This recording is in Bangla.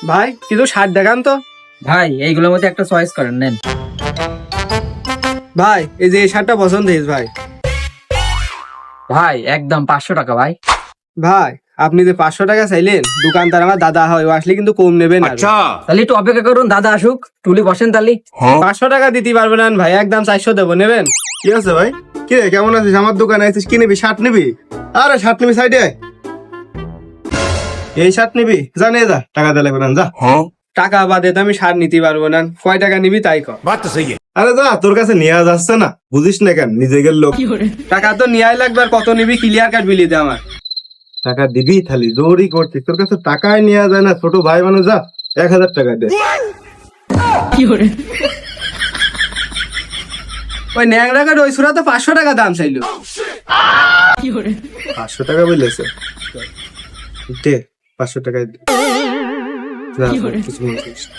ভাই কিছু শার্ট দেখান তো। ভাই এইগুলোর মধ্যে একটা চয়েস করেন, নেন। ভাই এই যে এই শার্টটা পছন্দ হয়েছে ভাই। ভাই একদম 500 টাকা ভাই। ভাই আপনি যে 500 টাকা চাইলেন, দোকানদার আমার দাদা হয়, ও আসলে কিন্তু কম নেবেন। তাহলে একটু অপেক্ষা করুন, দাদা আসুক, টুলি বসেন তাহলে। 500 টাকা দিতে পারবেন না ভাই, একদম 400 দেবো, নেবেন? কি আছে ভাই? কি রে, কেমন আছিস? আমার দোকানে আছিস, কি নিবি? শার্ট নিবি? আরে শার্ট নিবি সাইডে আয়। এই শার্ট নিবি? যা নিয়ে যা, টাকা দিলে বেরান যা। টাকা বাদে তো আমি শার্ট নিতে পারবো না। কয় টাকা নিবি তাই কর। আরে যা, তোর কাছে নিয়ে যাচ্ছে না, বুঝিস না কেন? নিজেদের লোক। টাকা তো নিয়াই লাগবে, আর কত নিবি ক্লিয়ার কাট বিলি দে আমার। টাকা দিবি খালি দৌড়ি করছিস, তোর কাছে টাকাই নেওয়া যায় না। ছোট ভাই মানুষ, যা 1000 টাকা দে। ওই ন্যাংরা কাট ওই সুরা তো 500 টাকা দাম চাইলো। 500 টাকা বলেছে, দে 500 টাকায় দে। যা, কিছু মনে করিস না।